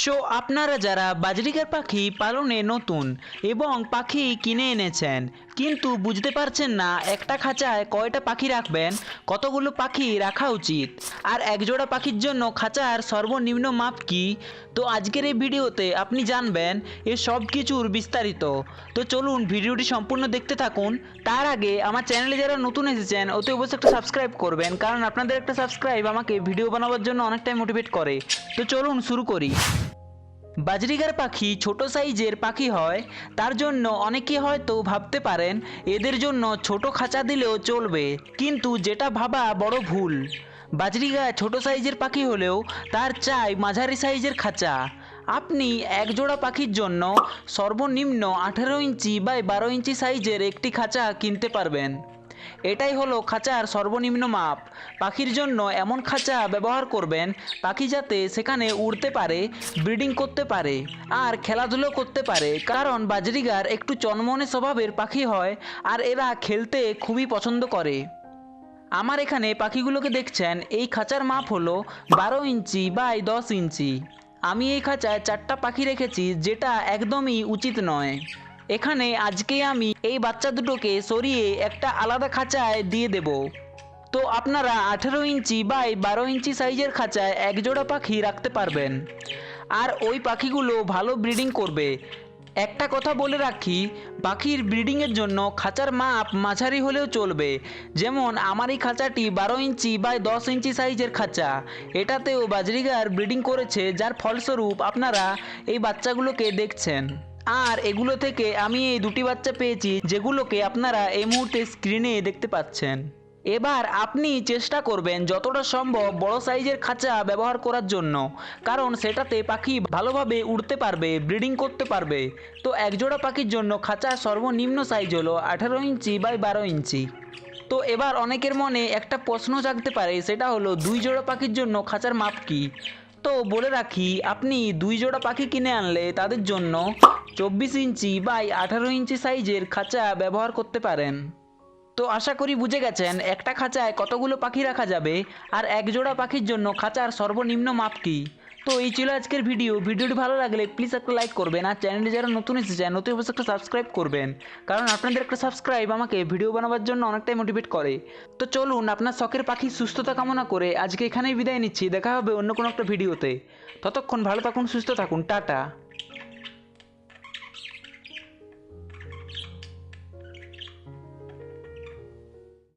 So আপনারা যারা বাজরিকার পাখি পালনে নতুন এবং পাখি কিনে এনেছেন কিন্তু বুঝতে পারছেন না একটা খাঁচায় কয়টা পাখি রাখবেন, কতগুলো পাখি রাখা উচিত, আর একজোড়া পাখির জন্য খাঁচার সর্বনিম্ন মাপ কি, তো আজকের এই ভিডিওতে আপনি জানবেন এ সব কিছুর বিস্তারিত। তো চলুন ভিডিওটি সম্পূর্ণ দেখতে থাকুন। তার আগে আমার চ্যানেলে যারা নতুন এসেছেন অতি অবশ্যই একটা সাবস্ক্রাইব করবেন, কারণ আপনাদের একটা সাবস্ক্রাইব আমাকে ভিডিও বানাবার জন্য অনেকটাই মোটিভেট করে। তো চলুন শুরু করি। বাজরিগার পাখি ছোট সাইজের পাখি হয়, তার জন্য অনেকে হয়তো ভাবতে পারেন এদের জন্য ছোট খাঁচা দিলেও চলবে, কিন্তু যেটা ভাবা বড় ভুল। বাজরিগা ছোট সাইজের পাখি হলেও তার চাই মাঝারি সাইজের খাঁচা। আপনি এক জোড়া পাখির জন্য সর্বনিম্ন 18 ইঞ্চি বাই 12 ইঞ্চি সাইজের একটি খাঁচা কিনতে পারবেন। এটাই হলো খাঁচার সর্বনিম্ন মাপ। পাখির জন্য এমন খাঁচা ব্যবহার করবেন পাখি যাতে সেখানে উড়তে পারে, ব্রিডিং করতে পারে আর খেলাধুলো করতে পারে, কারণ বাজরিগার একটু চনমনে স্বভাবের পাখি হয় আর এরা খেলতে খুবই পছন্দ করে। আমার এখানে পাখিগুলোকে দেখছেন, এই খাঁচার মাপ হলো 12 ইঞ্চি বাই 10 ইঞ্চি। আমি এই খাঁচায় 4টা পাখি রেখেছি, যেটা একদমই উচিত নয়। এখানে আজকে আমি এই বাচ্চা দুটোকে সরিয়ে একটা আলাদা খাঁচায় দিয়ে দেব। তো আপনারা 18 ইঞ্চি বাই 12 ইঞ্চি সাইজের খাঁচায় এক জোড়া পাখি রাখতে পারবেন, আর ওই পাখিগুলো ভালো ব্রিডিং করবে। একটা কথা বলে রাখি, পাখির ব্রিডিংয়ের জন্য খাঁচার মাপ মাঝারি হলেও চলবে। যেমন আমার এই খাঁচাটি 12 ইঞ্চি বাই 10 ইঞ্চি সাইজের খাঁচা, এটাতেও বাজরিগার ব্রিডিং করেছে, যার ফলস্বরূপ আপনারা এই বাচ্চাগুলোকে দেখছেন। আর এগুলো থেকে আমি এই দুটি বাচ্চা পেয়েছি, যেগুলোকে আপনারা এই মুহূর্তে স্ক্রিনে দেখতে পাচ্ছেন। এবার আপনি চেষ্টা করবেন যতটা সম্ভব বড় সাইজের খাঁচা ব্যবহার করার জন্য, কারণ সেটাতে পাখি ভালোভাবে উড়তে পারবে, ব্রিডিং করতে পারবে। তো একজোড়া পাখির জন্য খাঁচার সর্বনিম্ন সাইজ হলো 18 ইঞ্চি বাই 12 ইঞ্চি। তো এবার অনেকের মনে একটা প্রশ্ন জাগতে পারে, সেটা হলো 2 জোড়া পাখির জন্য খাঁচার মাপ কী। তো বলে রাখি, আপনি 2 জোড়া পাখি কিনে আনলে তাদের জন্য 24 ইঞ্চি বাই 18 ইঞ্চি সাইজের খাঁচা ব্যবহার করতে পারেন। তো আশা করি বুঝে গেছেন একটা খাঁচায় কতগুলো পাখি রাখা যাবে আর এক জোড়া পাখির জন্য খাঁচার সর্বনিম্ন মাপ কী। তো এই ছিল আজকের ভিডিওটি ভালো লাগলে প্লিজ একটা লাইক করবেন, আর চ্যানেলে যারা নতুন এসেছেন অতি অবশ্যই একটা সাবস্ক্রাইব করবেন, কারণ আপনাদের একটা সাবস্ক্রাইব আমাকে ভিডিও বানাবার জন্য অনেকটাই মোটিভেট করে। তো চলুন আপনার শখের পাখির সুস্থতা কামনা করে আজকে এখানেই বিদায় নিচ্ছি। দেখা হবে অন্য কোনো একটা ভিডিওতে। ততক্ষণ ভালো থাকুন, সুস্থ থাকুন, টাটা।